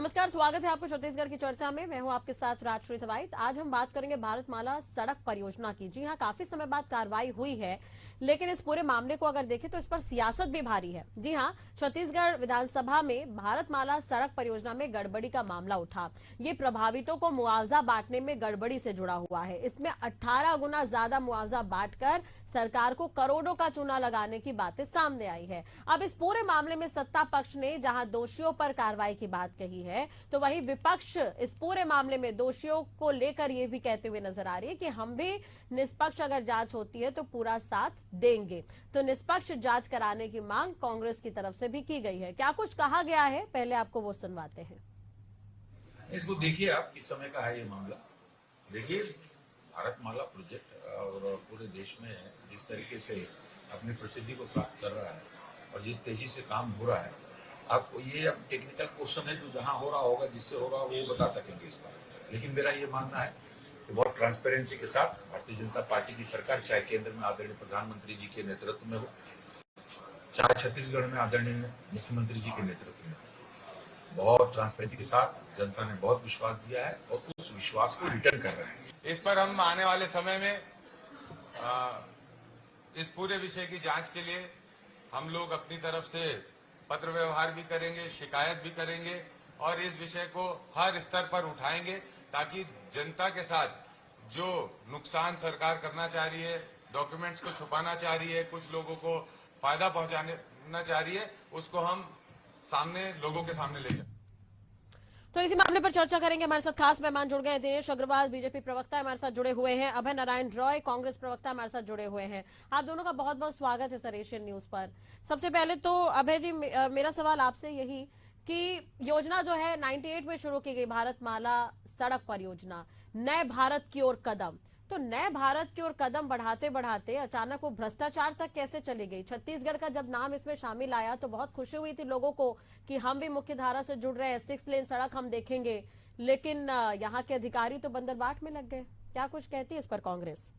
नमस्कार, स्वागत है आपको छत्तीसगढ़ की चर्चा में। मैं हूं आपके साथ राजश्री थवाइत। आज हम बात करेंगे भारतमाला सड़क परियोजना की। जी हां, काफी समय बाद कार्रवाई हुई है, लेकिन इस पूरे मामले को अगर देखें तो इस पर सियासत भी भारी है। जी हां, छत्तीसगढ़ विधानसभा में भारतमाला सड़क परियोजना में गड़बड़ी का मामला उठा। ये प्रभावितों को मुआवजा बांटने में गड़बड़ी से जुड़ा हुआ है। इसमें 18 गुना ज्यादा मुआवजा बांटकर सरकार को करोड़ों का चूना लगाने की बातें सामने आई है। अब इस पूरे मामले में सत्ता पक्ष ने जहां दोषियों पर कार्रवाई की बात कही है, तो वहीं विपक्ष इस पूरे मामले में दोषियों को लेकर यह भी कहते हुए नजर आ रही है कि हम भी निष्पक्ष अगर जांच होती है तो पूरा साथ देंगे। तो निष्पक्ष जांच कराने की मांग कांग्रेस की तरफ से भी की गई है। क्या कुछ कहा गया है, पहले आपको वो सुनवाते हैं। इसको देखिए, आप किस समय का है ये मामला। देखिए, भारतमाला प्रोजेक्ट और पूरे देश में जिस तरीके से अपनी प्रसिद्धि को प्राप्त कर रहा है और जिस तेजी से काम हो रहा है, आपको ये अब टेक्निकल क्वेश्चन है जो जहां हो रहा होगा, जिससे हो रहा वो बता सकेंगे इस बार। लेकिन मेरा ये मानना है कि बहुत ट्रांसपेरेंसी के साथ भारतीय जनता पार्टी की सरकार, चाहे केंद्र में आदरणीय प्रधानमंत्री जी के नेतृत्व में हो, चाहे छत्तीसगढ़ में आदरणीय मुख्यमंत्री जी के नेतृत्व में हो, बहुत ट्रांसपेरेंसी के साथ जनता ने बहुत विश्वास दिया है और उस विश्वास को रिटर्न कर रहे हैं। इस पर हम आने वाले समय में इस पूरे विषय की जांच के लिए हम लोग अपनी तरफ से पत्र व्यवहार भी करेंगे, शिकायत भी करेंगे और इस विषय को हर स्तर पर उठाएंगे, ताकि जनता के साथ जो नुकसान सरकार करना चाह रही है, डॉक्यूमेंट्स को छुपाना चाह रही है, कुछ लोगों को फायदा पहुंचाना चाह रही है, उसको हम लोगों के सामने ले जाए। तो इसी मामले पर चर्चा करेंगे। हमारे साथ खास मेहमान जुड़ गए हैं। दिनेश अग्रवाल, बीजेपी प्रवक्ता, हमारे साथ जुड़े हुए हैं। अभय नारायण रॉय, कांग्रेस प्रवक्ता, हमारे साथ जुड़े हुए हैं। आप दोनों का बहुत बहुत स्वागत है सर एशियन न्यूज पर। सबसे पहले तो अभय जी, मेरा सवाल आपसे यही कि योजना जो है 98 में शुरू की गई, भारतमाला सड़क परियोजना, नए भारत की ओर कदम, तो नए भारत की ओर कदम बढ़ाते बढ़ाते अचानक वो भ्रष्टाचार तक कैसे चली गई? छत्तीसगढ़ का जब नाम इसमें शामिल आया तो बहुत खुशी हुई थी लोगों को कि हम भी मुख्य धारा से जुड़ रहे हैं, 6 लेन सड़क हम देखेंगे, लेकिन यहाँ के अधिकारी तो बंदरबाट में लग गए। क्या कुछ कहती है इस पर कांग्रेस?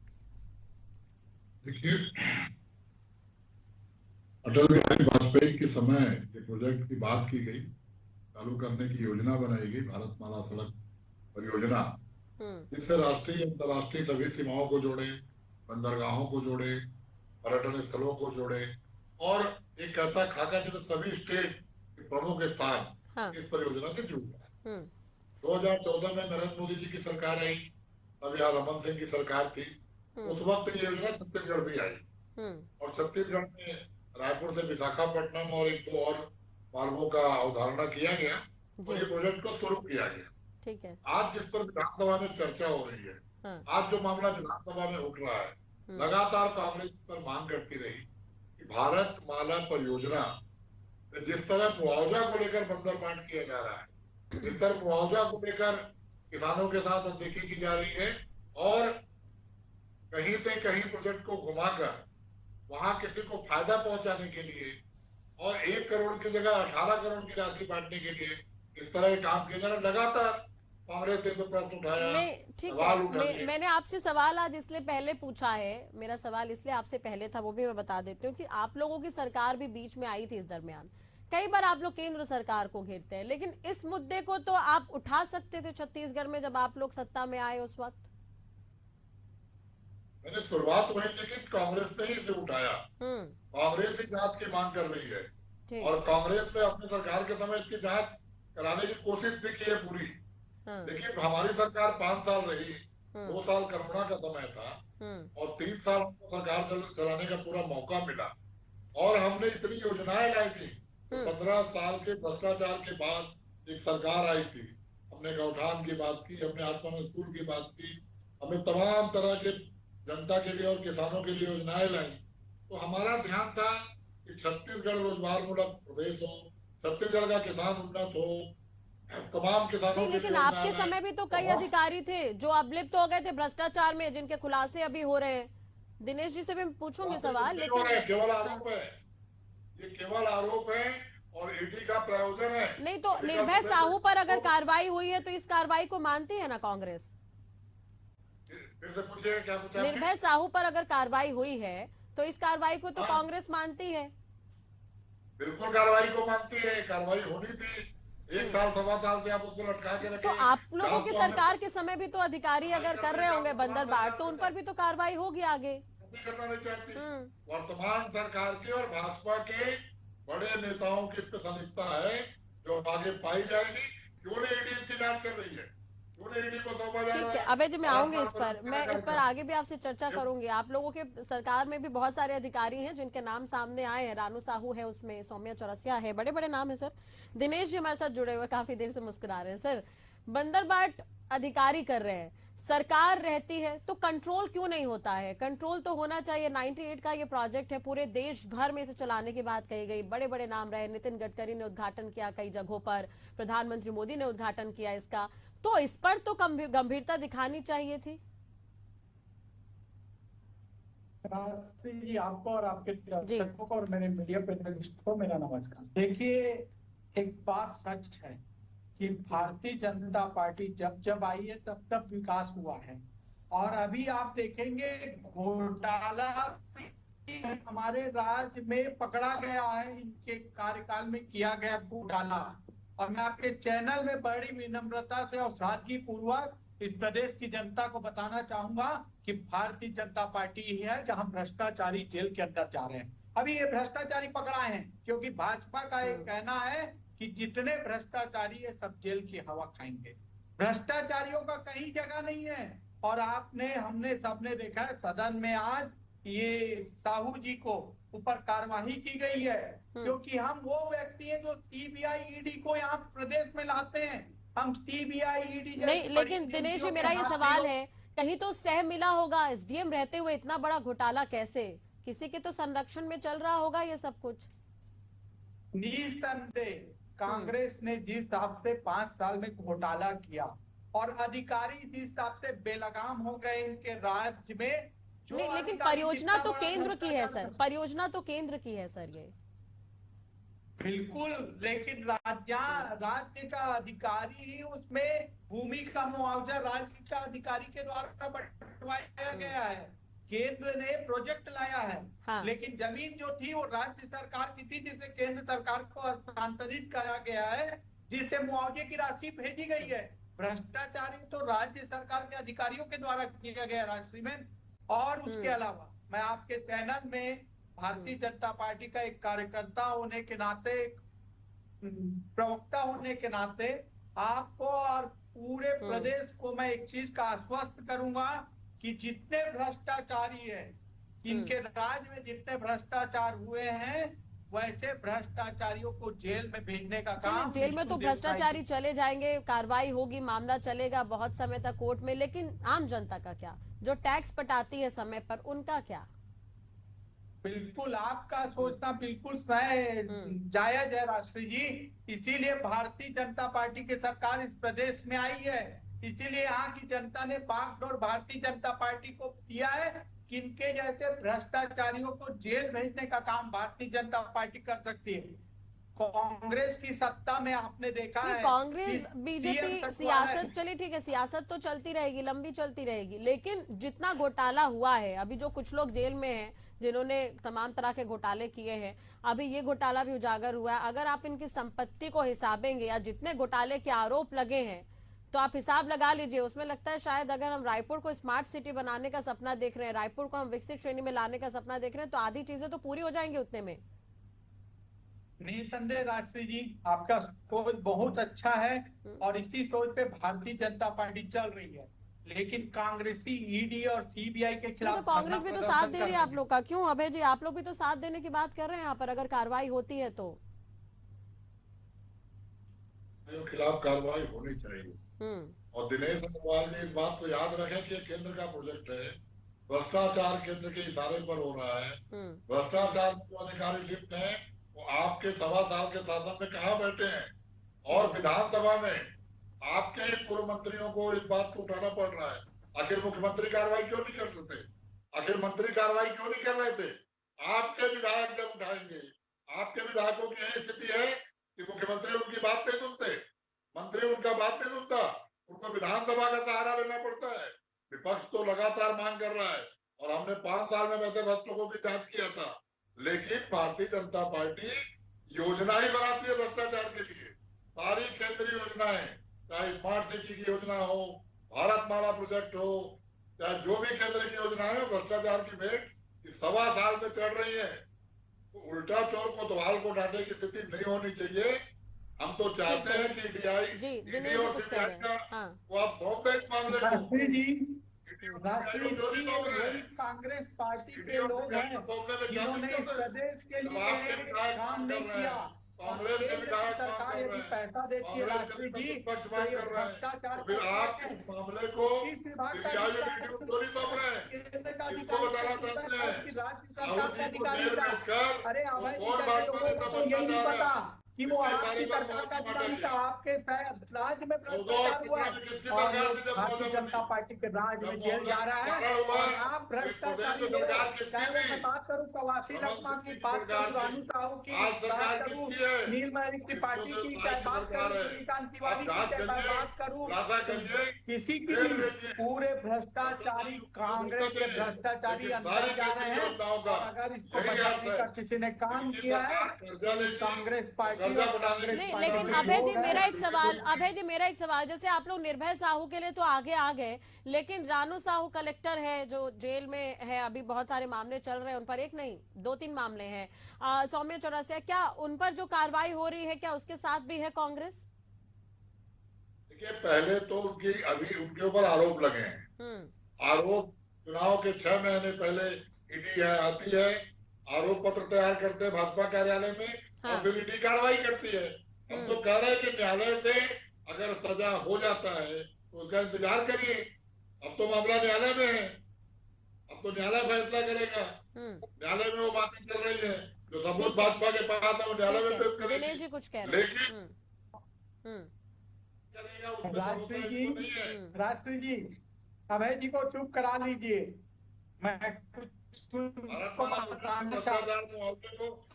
देखिए, अटल बिहारी वाजपेयी के समय ये प्रोजेक्ट की बात की गई, चालू करने की योजना बनाई गई, भारतमाला सड़क परियोजना, जिससे राष्ट्रीय अंतर्राष्ट्रीय सभी सीमाओं को जोड़े, बंदरगाहों को जोड़े, पर्यटन स्थलों को जोड़े और एक ऐसा खाका जिससे सभी स्टेट के प्रमुख स्थान इस परियोजना से जुड़ गए। 2014 में नरेंद्र मोदी जी की सरकार आई, तब यहाँ रमन सिंह की सरकार थी। उस वक्त ये योजना छत्तीसगढ़ भी आई और छत्तीसगढ़ में रायपुर से विशाखापट्टनम और एक दो और मार्गों का अवधारणा किया गया और ये प्रोजेक्ट को शुरू किया गया। ठीक है। आज जिस पर विधानसभा में चर्चा हो रही है, आज जो मामला विधानसभा में उठ रहा है, लगातार कांग्रेस पर मांग करती रही कि भारतमाला परियोजना जिस तरह मुआवजा को लेकर बंदरबाट किया जा रहा है, जिस तरह मुआवजा को लेकर किसानों के साथ अनदेखी की जा रही है और कहीं से कहीं प्रोजेक्ट को घुमाकर वहां किसी को फायदा पहुंचाने के लिए और 1 करोड़ की जगह 18 करोड़ की राशि बांटने के लिए इस तरह के काम किए जा रहे, लगातार कांग्रेस ने तो प्रश्न उठाया। ठीक है, मैंने आपसे सवाल आज इसलिए पहले पूछा है, मेरा सवाल इसलिए आपसे पहले था, वो भी मैं बता देती हूँ कि आप लोगों की सरकार भी बीच में आई थी। इस दरमियान कई बार आप लोग केंद्र सरकार को घेरते हैं, लेकिन इस मुद्दे को तो आप उठा सकते थे छत्तीसगढ़ में जब आप लोग सत्ता में आए उस वक्त। मैंने शुरुआत वही थी कि कांग्रेस ने ही इसे उठाया, कांग्रेस ही जांच की मांग कर रही है और कांग्रेस ने अपनी सरकार के समय इसकी जांच कराने की कोशिश भी की है पूरी। देखिए, हमारी सरकार 5 साल रही, 2 साल कोरोना का समय था और 3 साल हमको सरकार चलाने का पूरा मौका मिला और हमने इतनी योजनाएं लाई थी। 15 साल के भ्रष्टाचार के बाद एक सरकार आई थी, हमने गौठान की बात की, हमने आत्मा स्कूल की बात की, हमने तमाम तरह के जनता के लिए और किसानों के लिए योजनाएं लाई। तो हमारा ध्यान था कि छत्तीसगढ़ रोजगार मूलक प्रदेश हो, छत्तीसगढ़ का किसान उन्नत हो, तमाम किसानों के। लेकिन आपके समय भी तो कई अधिकारी थे जो अवलिप्त हो गए थे भ्रष्टाचार में, जिनके खुलासे अभी हो रहे हैं। दिनेश जी से भी पूछूंगी सवाल, लेकिन केवल आरोप है, ये केवल आरोप है और ईडी का प्रयोजन है। नहीं तो निर्भय साहू पर अगर कार्रवाई हुई है तो इस कार्रवाई को मानती है ना कांग्रेस? क्या पूछा? निर्भय साहू पर अगर कार्रवाई हुई है तो इस कार्रवाई को तो कांग्रेस मानती है। बिल्कुल कार्रवाई को मानती है, कार्रवाई होनी थी। 1 साल 1.25 साल से आप उसको लटका के रखे। तो आप लोगों की सरकार के समय भी तो अधिकारी अगर कर रहे होंगे बंदरबाट, तो उन पर भी तो कार्रवाई होगी आगे। करना नहीं चाहती। वर्तमान सरकार के और भाजपा के बड़े नेताओं की इस पे संलिप्तता है जो आगे पाई जाएगी। क्यों नहीं ईडी इसकी जांच कर रही है, क्यों नहीं ईडी को सौंपा जा रहा है? ठीक है अभय जी, मैं आऊंगी इस पर, मैं इस पर आगे भी आपसे चर्चा करूंगी। आप लोगों के सरकार में भी बहुत सारे अधिकारी हैं जिनके नाम सामने आए हैं। रानू साहू है उसमें, सौम्या चौरसिया है, बड़े बड़े नाम है सर। दिनेश जी हमारे साथ जुड़े हुए, काफी देर से मुस्कुरा रहे हैं। सर, बंदरबाट अधिकारी कर रहे हैं, सरकार रहती है तो कंट्रोल क्यों नहीं होता है? कंट्रोल तो होना चाहिए। 98 का ये प्रोजेक्ट है, पूरे देश भर में इसे चलाने की बात कही गई। बड़े बड़े नाम रहे, नितिन गडकरी ने उद्घाटन किया कई जगहों पर, प्रधानमंत्री मोदी ने उद्घाटन किया इसका, तो इस पर तो गंभीरता दिखानी चाहिए थी। जी, आपको और आपके दर्शकों को और मेरे मीडिया पैनलिस्ट को मेरा नमस्कार। देखिए, एक बात सच है कि भारतीय जनता पार्टी जब जब आई है तब तब विकास हुआ है। और अभी आप देखेंगे घोटाला हमारे राज्य में पकड़ा गया है, इनके कार्यकाल में किया गया घोटाला। और मैं आपके चैनल में बड़ी विनम्रता से और सादगी पूर्वक इस प्रदेश की जनता को बताना चाहूंगा कि भारतीय जनता पार्टी ही है जहां भ्रष्टाचारी जेल के अंदर जा रहे हैं। अभी ये भ्रष्टाचारी पकड़ा है क्योंकि भाजपा का एक कहना है कि जितने भ्रष्टाचारी है सब जेल की हवा खाएंगे। भ्रष्टाचारियों का कहीं जगह नहीं है। और हमने सबने देखा है सदन में आज ये साहू जी को ऊपर कार्यवाही की गई है क्योंकि हम वो व्यक्ति हैं जो सीबीआई ईडी को यहाँ प्रदेश में लाते हैं। हम सीबीआई ईडी नहीं, लेकिन दिनेश जी मेरा ये सवाल है, कहीं तो सह मिला होगा। एसडीएम रहते हुए इतना बड़ा घोटाला कैसे? किसी के तो संरक्षण में चल रहा होगा ये सब कुछ। निसंदेह कांग्रेस ने जिस हिसाब से 5 साल में घोटाला किया और अधिकारी जिस हिसाब से बेलगाम हो गए इनके राज्य में, नहीं, लेकिन परियोजना तो केंद्र की है सर, परियोजना तो केंद्र की है सर ये। बिल्कुल, लेकिन राज्य का अधिकारी ही उसमें भूमि का मुआवजा राज्य का अधिकारी के द्वारा बंटवाया गया है। केंद्र ने प्रोजेक्ट लाया है। हाँ। लेकिन जमीन जो थी वो राज्य सरकार की थी जिसे केंद्र सरकार को हस्तांतरित करा गया है, जिससे मुआवजे की राशि भेजी गई है। भ्रष्टाचारी तो राज्य सरकार के अधिकारियों के द्वारा किया गया राशि में। और उसके अलावा मैं आपके चैनल में भारतीय जनता पार्टी का एक कार्यकर्ता होने के नाते, प्रवक्ता होने के नाते आपको और पूरे प्रदेश को मैं एक चीज का आश्वस्त करूंगा कि जितने भ्रष्टाचारी है, इनके राज्य में जितने भ्रष्टाचार हुए हैं, वैसे भ्रष्टाचारियों को जेल में भेजने का काम। जेल में तो भ्रष्टाचारी चले जाएंगे, कार्रवाई होगी, मामला चलेगा बहुत समय तक कोर्ट में, लेकिन आम जनता का क्या? जो टैक्स पटाती है समय पर, उनका क्या? बिल्कुल, आपका सोचना बिल्कुल जायज है राष्ट्रीय जी। इसीलिए भारतीय जनता पार्टी की सरकार इस प्रदेश में आई है। इसीलिए यहाँ की जनता ने बागडोर भारतीय जनता पार्टी को दिया है कि इनके जैसे भ्रष्टाचारियों को जेल भेजने का काम भारतीय जनता पार्टी कर सकती है। कांग्रेस की सत्ता में आपने देखा है, कांग्रेस बीजेपी सियासत, चलिए ठीक है, सियासत तो चलती रहेगी, लंबी चलती रहेगी, लेकिन जितना घोटाला हुआ है, अभी जो कुछ लोग जेल में हैं जिन्होंने तमाम तरह के घोटाले किए हैं, अभी ये घोटाला भी उजागर हुआ है। अगर आप इनकी संपत्ति को हिसाबेंगे या जितने घोटाले के आरोप लगे हैं तो आप हिसाब लगा लीजिए। उसमें लगता है शायद अगर हम रायपुर को स्मार्ट सिटी बनाने का सपना देख रहे हैं, रायपुर को हम विकसित श्रेणी में लाने का सपना देख रहे हैं, तो आधी चीजें तो पूरी हो जाएंगी उतने में। निसंदेह राष्ट्रीय जी, आपका सोच बहुत अच्छा है और इसी सोच पे भारतीय जनता पार्टी चल रही है। लेकिन कांग्रेसी ईडी और सीबीआई के खिलाफ तो कांग्रेस भी तो साथ दे रही है आप लोग का। क्यों अभय जी, आप लोग भी तो साथ देने की बात कर रहे हैं यहाँ पर, अगर कार्रवाई होती है तो खिलाफ कार्रवाई होनी चाहिए। और दिनेश अग्रवाल जी इस बात को याद रखें कि केंद्र का प्रोजेक्ट है, भ्रष्टाचार केंद्र के इशारे पर हो रहा है। भ्रष्टाचार में जो अधिकारी लिप्त हैं वो आपके 1.25 साल के शासन में कहाँ बैठे हैं? और विधानसभा में आपके ही पूर्व मंत्रियों को इस बात को उठाना पड़ रहा है। आखिर मुख्यमंत्री कार्रवाई क्यों नहीं कर रहे थे? आखिर मंत्री कार्रवाई क्यों नहीं कर रहे थे? आपके विधायक जब उठाएंगे, आपके विधायकों की यही स्थिति है कि मुख्यमंत्री उनकी बात नहीं सुनते, मंत्री उनका बात नहीं सुनता, उनको विधानसभा का सहारा लेना पड़ता है। विपक्ष तो लगातार मांग कर रहा है और हमने 5 साल में वैसे लोगों की जांच किया था, लेकिन भारतीय जनता पार्टी योजना ही बनाती है भ्रष्टाचार के लिए। सारी केंद्रीय योजनाएं, चाहे स्मार्ट सिटी की योजना हो, भारतमाला प्रोजेक्ट हो, चाहे जो भी केंद्र की योजनाएं हो, भ्रष्टाचार की भेंट इस 1.25 साल में चढ़ रही है। तो उल्टा चोर को कोतवाल को डांटने की स्थिति नहीं होनी चाहिए। हम तो चाहते हैं कि ईडी और सीबीआई का वो आप सौंप दें इस मामले को। राष्ट्रीय जी वही कांग्रेस पार्टी के लोग हैं जिन्होंने इस प्रदेश के लिए काम नहीं किया। कांग्रेस के विधायक सरकार यदि पैसा देती है राष्ट्रीय जी तो ये भ्रष्टाचार मामले को चोरी सौंप रहे हैं। इसको बताना चाहते हैं राज्य सरकार का अधिकारी। अरे अभय जी को यही नहीं पता कि वो आपकी सरकार का अधिकारी था, आपके राज्य में भ्रष्टाचार हुआ और भारतीय जनता पार्टी के राज्य में जेल जा रहा है और आप भ्रष्टाचारी लोग। चाहे मैं बात करूँ कवासी लखमा की, बात करूँ रानू साहू की, बात करूँ नीलमणि त्रिपाठी की, चाहे बात करूँ श्रीकांत तिवारी की, चाहे बात करूँ किसी की भी, पूरे भ्रष्टाचारी कांग्रेस के भ्रष्टाचारी अंदर जा रहे हैं। और अगर इसको बचाने का किसी ने काम किया है कांग्रेस पार्टी। नहीं, लेकिन अभय जी मेरा एक सवाल, जैसे आप लोग निर्भय साहू के लिए तो आगे आ गए, लेकिन रानू साहू कलेक्टर है जो जेल में है, अभी बहुत सारे मामले चल रहे हैं, उन पर एक नहीं 2-3 मामले हैं। सौम्या चौरसिया, क्या उन पर जो कार्रवाई हो रही है क्या उसके साथ भी है कांग्रेस? देखिए, पहले तो अभी उनके ऊपर आरोप लगे हैं। आरोप चुनाव के 6 महीने पहले ईडी आती है, आरोप पत्र तैयार करते हैं भाजपा कार्यालय में। हाँ। और फिर ईडी कार्रवाई करती है। हम तो कह रहे हैं कि न्यायालय से अगर सजा हो जाता है तो उसका इंतजार करिए। अब तो मामला न्यायालय में है, अब तो न्यायालय फैसला करेगा। न्यायालय में वो बातें चल रही है, जो सबूत भाजपा के पास है वो न्यायालय में पेश करेगी। दिनेश जी कुछ कह रहे हैं। लेकिन राष्ट्रीय जी अभय जी को चुप करा लीजिए। मैं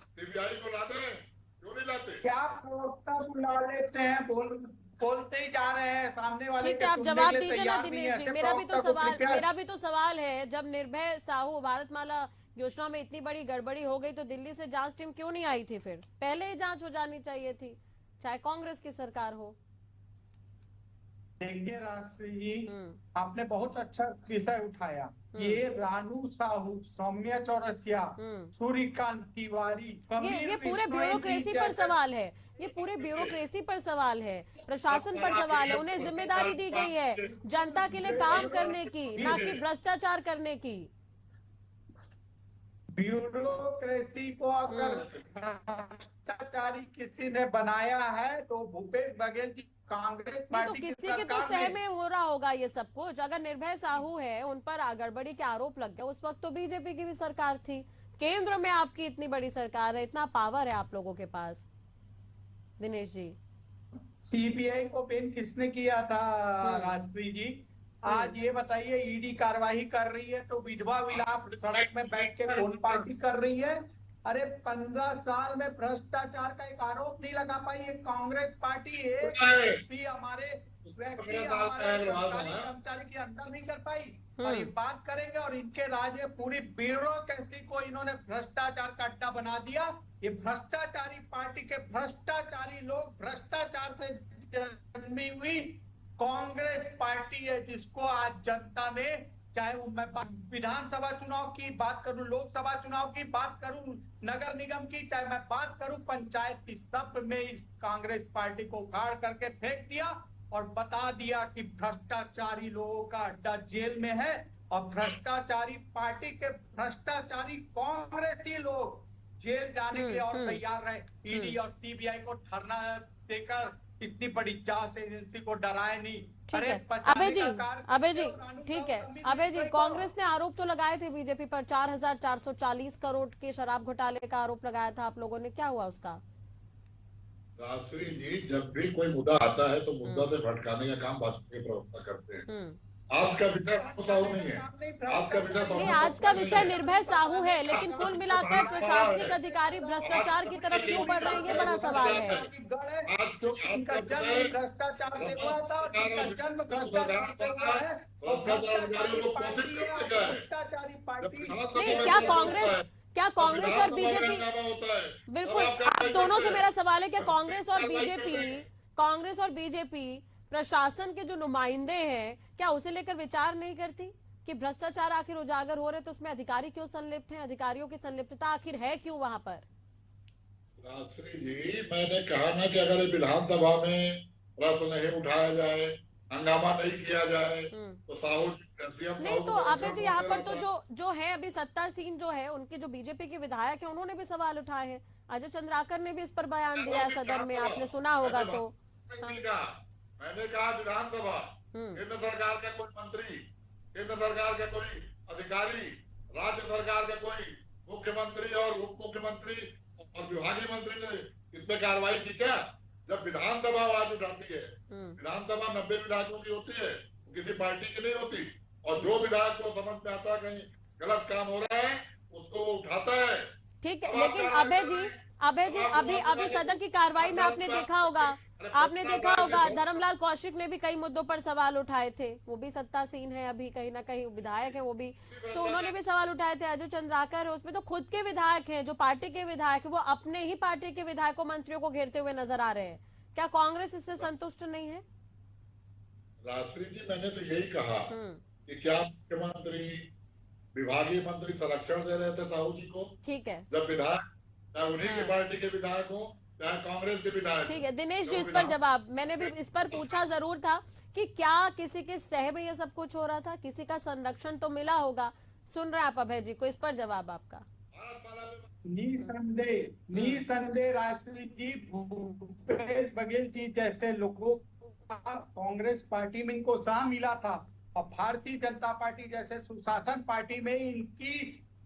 सीबीआई को लाते हैं, क्यों नहीं लाते? क्या प्रवक्ता बुला लेते हैं, बोलते ही जा रहे हैं सामने वाले। ठीक है, आप जवाब दीजिए ना दिनेश जी। मेरा भी तो सवाल है, जब निर्भय साहू भारतमाला योजना में इतनी बड़ी गड़बड़ी हो गई तो दिल्ली से जांच टीम क्यों नहीं आई थी? फिर पहले ही जांच हो जानी चाहिए थी, चाहे कांग्रेस की सरकार हो। देखिए राष्ट्रीय जी, आपने बहुत अच्छा विषय उठाया। ये रानू साहू, सौम्या चौरसिया, सूर्यकांत तिवारी, ये पूरे ब्यूरोक्रेसी पर सवाल है, ये पूरे ब्यूरोक्रेसी पर सवाल है, प्रशासन पर सवाल है। उन्हें जिम्मेदारी दी गई है जनता के लिए काम करने की, ना कि भ्रष्टाचार करने की। ब्यूरोक्रेसी को अगर भ्रष्टाचारी किसी ने बनाया है तो भूपेश बघेल जी कांग्रेस पार्टी। तो किसी के तो सह में हो रहा होगा ये सब कुछ। अगर निर्भय साहू है, उन पर गड़बड़ी के आरोप लग गए, उस वक्त तो बीजेपी की भी सरकार थी, केंद्र में आपकी इतनी बड़ी सरकार है, इतना पावर है आप लोगों के पास। दिनेश जी, सीबीआई को पेन किसने किया था राष्ट्रीय जी? आज ये बताइए, ईडी कार्रवाई कर रही है तो विधवा विलाप सड़क में बैठ के कौन पार्टी कर रही है? अरे 15 साल में भ्रष्टाचार का एक आरोप नहीं लगा पाई ये कांग्रेस पार्टी। एक भी हमारे व्यक्ति, हमारे कर्मचारी के अंदर नहीं कर पाई। और ये बात करेंगे, और इनके राज में पूरी ब्यूरोक्रेसी को इन्होंने भ्रष्टाचार का अड्डा बना दिया। ये भ्रष्टाचारी पार्टी के भ्रष्टाचारी लोग, भ्रष्टाचार से जन्मी हुई कांग्रेस पार्टी है, जिसको आज जनता ने, चाहे वो मैं विधानसभा चुनाव की बात करूं, लोकसभा चुनाव की बात करूं, नगर निगम की, चाहे मैं बात करूं पंचायत की, सब में इस कांग्रेस पार्टी को उखाड़ करके फेंक दिया और बता दिया कि भ्रष्टाचारी लोगों का अड्डा जेल में है। और भ्रष्टाचारी पार्टी के भ्रष्टाचारी कांग्रेसी लोग जेल जाने के लिए और तैयार रहे। ईडी और सीबीआई को धरना देकर इतनी बड़ी जांच एजेंसी को डराए नहीं। ठीक है अभय जी, ठीक है अभय जी, कांग्रेस ने आरोप तो लगाए थे बीजेपी पर, 4,440 करोड़ के शराब घोटाले का आरोप लगाया था आप लोगों ने, क्या हुआ उसका? राष्ट्रीय जी, जब भी कोई मुद्दा आता है तो मुद्दा से भटकाने का काम भाजपा के प्रवक्ता करते हैं। आज का विषय साहू नहीं है, आज का विषय निर्भय साहू है, लेकिन कुल मिलाकर प्रशासनिक अधिकारी भ्रष्टाचार की तरफ क्यों बढ़ रहे हैं, ये बड़ा सवाल है। इनका जन्म भ्रष्टाचार से हुआ था और इनका जन्म भ्रष्टाचार से हुआ है। भ्रष्टाचारी पार्टी नहीं, क्या कांग्रेस और बीजेपी, बिल्कुल आप दोनों से मेरा सवाल है, क्या कांग्रेस और बीजेपी कांग्रेस और बीजेपी प्रशासन के जो नुमाइंदे हैं, क्या उसे लेकर विचार नहीं करती कि भ्रष्टाचार आखिर उजागर हो रहे तो उसमें अधिकारी क्यों संलिप्त हैं, अधिकारियों की संलिप्तता आखिर है क्यों वहां पर? राजश्री जी, मैंने कहा ना कि अगर विधानसभा में प्रश्न नहीं उठाया जाए, हंगामा नहीं किया जाए तो साहू नहीं, तो अबे जी यहाँ पर तो जो है अभी सत्तासीन जो है, उनके जो बीजेपी के विधायक हैं, उन्होंने भी सवाल उठाए हैं। अजय चंद्राकर ने भी इस पर बयान दिया है सदन में, आपने सुना होगा। तो मैंने कहा विधानसभा, केंद्र सरकार का कोई मंत्री, केंद्र सरकार के कोई अधिकारी, राज्य सरकार के कोई मुख्यमंत्री और उप मुख्यमंत्री और विभागीय मंत्री ने इस पे कार्रवाई की क्या? जब विधानसभा आवाज उठाती है, विधानसभा 90 विधायकों की होती है, किसी पार्टी की नहीं होती, और जो विधायक को समझ में आता है कहीं गलत काम हो रहा है उसको वो उठाता है। ठीक है, लेकिन अभय जी अभी सदन की कार्रवाई में आपने देखा होगा धर्मलाल कौशिक ने भी कई मुद्दों पर सवाल उठाए थे। वो भी सत्तासीन है, अभी कहीं ना कहीं विधायक है वो भी, तो उन्होंने भी सवाल उठाए थे। अजय चंद्राकर है उसमें, तो खुद के विधायक हैं, जो पार्टी के विधायक है, वो अपने ही पार्टी के विधायकों मंत्रियों को घेरते हुए नजर आ रहे हैं। क्या कांग्रेस इससे संतुष्ट नहीं है? राजश्री जी, मैंने तो यही कहा कि क्या मुख्यमंत्री, विभागीय मंत्री संरक्षण दे रहे थे साहू जी को? ठीक है, जब विधायक चाहे उन्हीं की पार्टी के विधायक हो चाहे कांग्रेस के विधायक। ठीक है दिनेश जी, इस पर जवाब, मैंने भी इस पर पूछा जरूर था कि क्या किसी के सह में ये सब कुछ हो रहा था, किसी का संरक्षण तो मिला होगा। सुन रहे हैं आप अभय जी को, इस पर जवाब आपका। निसंदेह राष्ट्रीय जी, भूपेश बघेल जी जैसे लोगों का कांग्रेस पार्टी में इनको साथ मिला था, और भारतीय जनता पार्टी जैसे सुशासन पार्टी में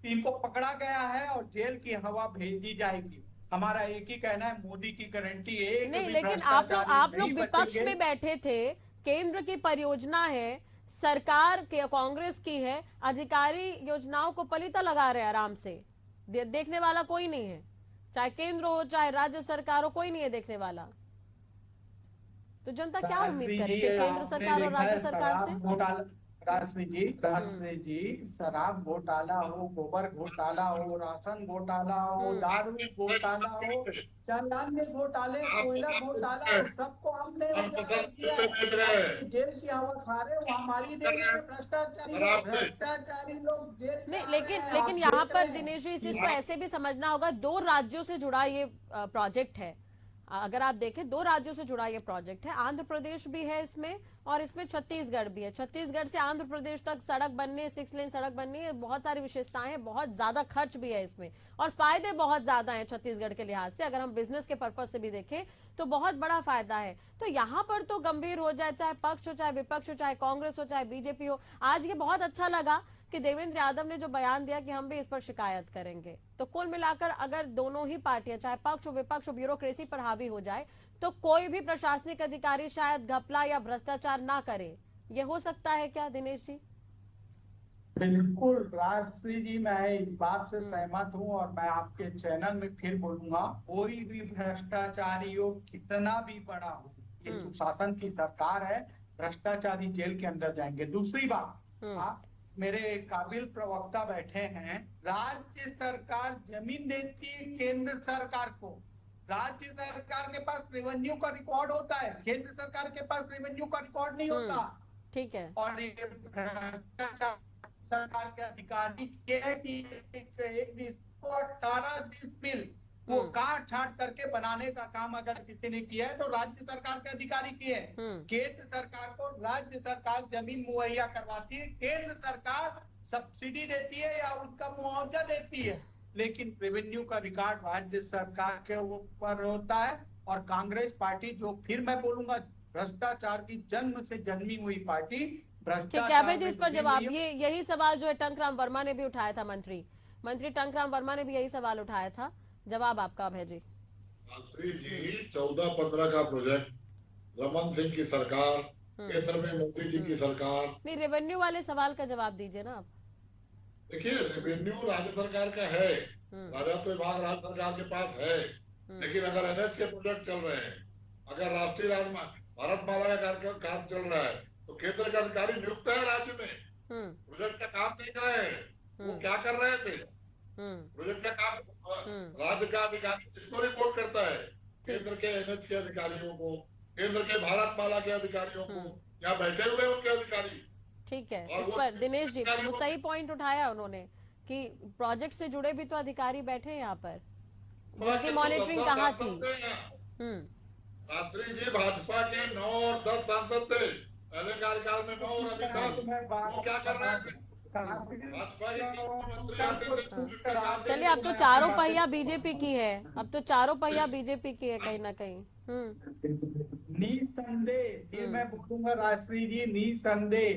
इनको पकड़ा गया है और जेल की हवा भेजी जाएगी। हमारा एक ही कहना है, मोदी की गारंटी एक नहीं, लेकिन आप लोग विपक्ष में बैठे थे, केंद्र की परियोजना है, सरकार के कांग्रेस की है, अधिकारी योजनाओं को पलीता लगा रहे हैं आराम से, देखने वाला कोई नहीं है, चाहे केंद्र हो चाहे राज्य सरकार हो, कोई नहीं है देखने वाला। तो जनता क्या उम्मीद करेगी केंद्र सरकार और राज्य सरकार से? राष्ट्रीय जी, शराब घोटाला हो, गोबर घोटाला हो, राशन घोटाला हो, दारू घोटाला हो, चालान्य घोटाले, कोयला घोटाला हो, सबको हमने किया है। जेल की हवा खा रहे हो, हमारी देश में भ्रष्टाचारी लोग जेल। नहीं, लेकिन यहाँ पर दिनेश जी, इस चीज को ऐसे भी समझना होगा, 2 राज्यों से जुड़ा ये प्रोजेक्ट है। अगर आप देखें 2 राज्यों से जुड़ा ये प्रोजेक्ट है, आंध्र प्रदेश भी है इसमें और इसमें छत्तीसगढ़ भी है। छत्तीसगढ़ से आंध्र प्रदेश तक सड़क बनने, 6 लेन सड़क बननी है, बहुत सारी विशेषताएं हैं, बहुत ज्यादा खर्च भी है इसमें और फायदे बहुत ज्यादा हैं छत्तीसगढ़ के लिहाज से। अगर हम बिजनेस के पर्पज से भी देखें तो बहुत बड़ा फायदा है। तो यहाँ पर तो गंभीर हो जाए, चाहे पक्ष हो चाहे विपक्ष हो, चाहे कांग्रेस हो चाहे बीजेपी हो। आज ये बहुत अच्छा लगा कि देवेंद्र यादव ने जो बयान दिया कि हम भी इस पर शिकायत करेंगे। तो कुल मिलाकर अगर दोनों ही पार्टियां, चाहे पक्ष हो विपक्ष हो, ब्यूरोक्रेसी पर हावी हो जाए तो कोई भी प्रशासनिक अधिकारी शायद घपला या भ्रष्टाचार ना करे, ये हो सकता है क्या दिनेश जी? बिल्कुल राष्ट्रीय जी, मैं इस बात से सहमत हूं और मैं आपके चैनल में फिर बोलूंगा, कोई भी भ्रष्टाचारी हो, कितना भी बड़ा हो, ये सुशासन की सरकार है, भ्रष्टाचारी जेल के अंदर जाएंगे। दूसरी बात, मेरे काबिल प्रवक्ता बैठे हैं, राज्य सरकार जमीन देती है केंद्र सरकार को, राज्य सरकार के पास रेवेन्यू का रिकॉर्ड होता है, केंद्र सरकार के पास रेवेन्यू का रिकॉर्ड नहीं होता। ठीक है, और ये भ्रष्टाचार सरकार के अधिकारी की 18 बिल वो काट छाट करके बनाने का काम अगर किसी ने किया है तो राज्य सरकार के अधिकारी किए हैं। केंद्र सरकार को राज्य सरकार जमीन मुहैया करवाती है, केंद्र सरकार सब्सिडी देती है या उसका मुआवजा देती है, लेकिन रेवेन्यू का रिकॉर्ड राज्य सरकार के ऊपर होता है। और कांग्रेस पार्टी, जो फिर मैं बोलूंगा भ्रष्टाचार की जन्म से जन्मी हुई पार्टी, ठीक है जी, इस पर जवाब, ये यही सवाल जो है टंकराम वर्मा ने भी उठाया था, मंत्री टंकराम वर्मा ने भी यही सवाल उठाया था। जवाब आपका अभय जी। मंत्री जी, 14-15 का प्रोजेक्ट, रमन सिंह की सरकार, केंद्र में मोदी जी की सरकार। नहीं, रेवेन्यू वाले सवाल का जवाब दीजिए ना आप। देखिए, रेवेन्यू राज्य सरकार का है, राजस्व विभाग राज्य सरकार के पास है, लेकिन अगर एनएच के प्रोजेक्ट चल रहे हैं, अगर राष्ट्रीय भारतमाला का काम चल रहा है तो केंद्र के अधिकारी नियुक्त है राज्य में, प्रोजेक्ट का काम नहीं कर रहे हैं। वो क्या कर रहे थे? प्रोजेक्ट का काम राज्य का अधिकारी किसको रिपोर्ट करता है? केंद्र के एनएच के अधिकारियों को, केंद्र के भारत माला के अधिकारियों को, यहाँ बैठे हुए उनके अधिकारी। ठीक है, और इस पर दिनेश जी वो सही पॉइंट उठाया उन्होंने कि प्रोजेक्ट से जुड़े भी तो अधिकारी बैठे हैं यहाँ पर, उनकी मॉनिटरिंग कहाँ थी? शास्त्री जी भाजपा के 9 और 10 सांसद थे पहले कार्यकाल में, 9 और अभी 10। वो क्या कर रहे थे? भाजपा चलिए, अब तो चारों पहिया बीजेपी की है, अब तो चारों पहिया बीजेपी की है कहीं ना कहीं। निसंदेह ये मैं बोलूंगा राष्ट्रीय जी, निसंदेह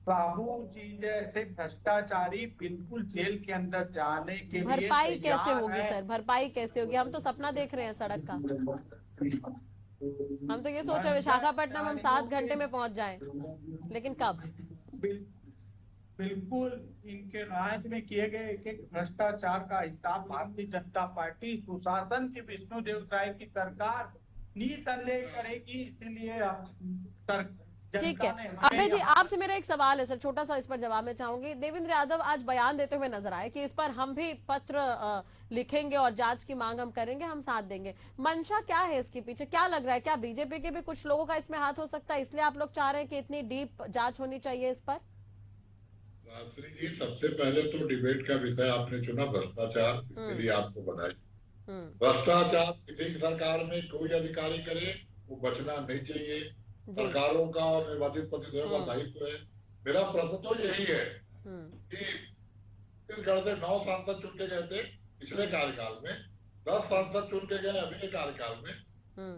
साहू जी जैसे भ्रष्टाचारी बिल्कुल जेल के अंदर जाने के लिए भरपाई कैसे होगी सर? भरपाई कैसे होगी? हम तो सपना देख रहे हैं सड़क का, हम तो ये सोच रहे हैं विशाखापट्टनम हम 7 घंटे में पहुंच जाएं, लेकिन कब? बिल्कुल इनके राज में किए गए एक एक भ्रष्टाचार का हिसाब भारतीय जनता पार्टी सुशासन की विष्णुदेव साय की सरकार निसंदेह करेगी। इसीलिए ठीक है, अभय जी आपसे मेरा एक सवाल है सर, छोटा सा इस पर जवाब मैं चाहूंगी। देवेंद्र यादव आज बयान देते हुए नजर आए कि इस पर हम भी पत्र लिखेंगे और जांच की मांग हम करेंगे, हम साथ देंगे। मंशा क्या है इसके पीछे? क्या लग रहा है, क्या बीजेपी के भी कुछ लोगों का इसमें हाथ हो सकता है, इसलिए आप लोग चाह रहे हैं कि इतनी डीप जांच होनी चाहिए इस पर? श्री जी, सबसे पहले तो डिबेट का विषय आपने चुना भ्रष्टाचार, इसके लिए आपको बधाई। भ्रष्टाचार किसी सरकार में कोई अधिकारी करे वो बचना नहीं चाहिए, सरकारों का और निर्वाचित प्रतिनिधियों का दायित्व है। मेरा प्रश्न तो यही है कि छत्तीसगढ़ से 9 सांसद चुन के गए थे पिछले कार्यकाल में, 10 सांसद चुन के गए अभी के कार्यकाल में।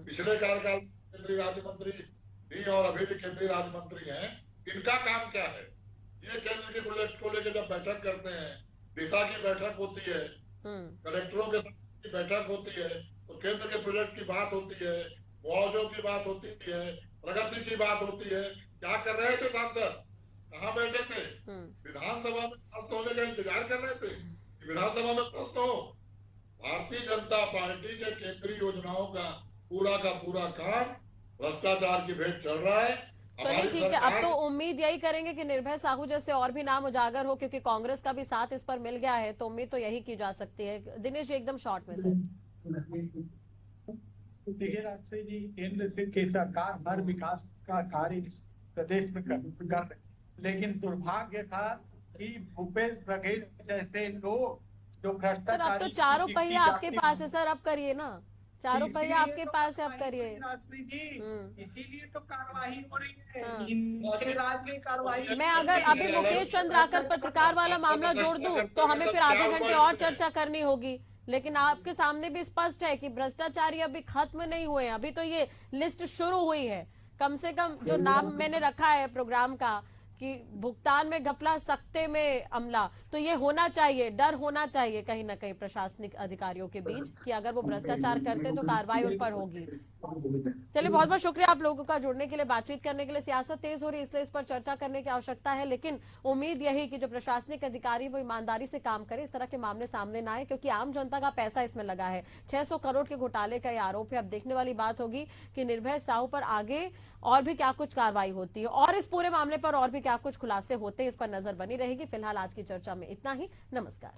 पिछले कार्यकाल केंद्रीय राज्य मंत्री भी और अभी भी केंद्रीय राज्य मंत्री हैं, इनका काम क्या है? ये केंद्र के प्रोजेक्ट को लेकर जब बैठक करते हैं, दिशा की बैठक होती है, कलेक्टरों के साथ की बैठक होती है, तो केंद्र के प्रोजेक्ट की बात होती है, मुआवजों की बात होती है, प्रगति की बात होती है। क्या कर रहे थे सांसद? कहाँ बैठे थे? विधानसभा में प्राप्त होने का इंतजार कर रहे थे, विधानसभा में प्राप्त हो। भारतीय जनता पार्टी के केंद्रीय योजनाओं का पूरा काम भ्रष्टाचार की भेंट चढ़ रहा है। चलिए ठीक है, अब तो उम्मीद यही करेंगे कि निर्भय साहू जैसे और भी नाम उजागर हो, क्योंकि कांग्रेस का भी साथ इस पर मिल गया है, तो उम्मीद तो यही की जा सकती है। दिनेश जी एकदम शॉर्ट में सर। देखिए राजश्री जी, केंद्र की सरकार हर विकास का कार्य इस प्रदेश में कर रही, लेकिन दुर्भाग्य था कि भूपेश बघेल जैसे लोग जो भ्रष्टाचार। सर अब तो चारों पहिया आपके पास है सर, अब करिए ना, चारों पहिया आपके पास है, अब करिए। राजश्री जी इसीलिए तो कार्रवाई हो रही है, इनके राज में कार्रवाई। मैं अगर अभी मुकेश चंद्र आकर पत्रकार वाला मामला जोड़ दूं तो हमें फिर आधे घंटे और चर्चा करनी होगी, लेकिन आपके सामने भी स्पष्ट है कि भ्रष्टाचारी अभी खत्म नहीं हुए हैं, अभी तो ये लिस्ट शुरू हुई है। कम से कम जो नाम मैंने रखा है प्रोग्राम का कि भुगतान में घपला, सख्ते में अमला, तो ये होना चाहिए, डर होना चाहिए कहीं ना कहीं प्रशासनिक अधिकारियों के बीच कि अगर वो भ्रष्टाचार करते तो कार्रवाई उन पर होगी। चलिए बहुत बहुत शुक्रिया आप लोगों का जुड़ने के लिए, बातचीत करने के लिए। सियासत तेज हो रही है इसलिए इस पर चर्चा करने की आवश्यकता है, लेकिन उम्मीद यही कि जो प्रशासनिक अधिकारी वो ईमानदारी से काम करे, इस तरह के मामले सामने ना आए, क्योंकि आम जनता का पैसा इसमें लगा है। 600 करोड़ के घोटाले का ये आरोप है। अब देखने वाली बात होगी कि निर्भय साहू पर आगे और भी क्या कुछ कार्रवाई होती है और इस पूरे मामले पर और भी क्या कुछ खुलासे होते हैं, इस पर नजर बनी रहेगी। फिलहाल आज की चर्चा में इतना ही। नमस्कार।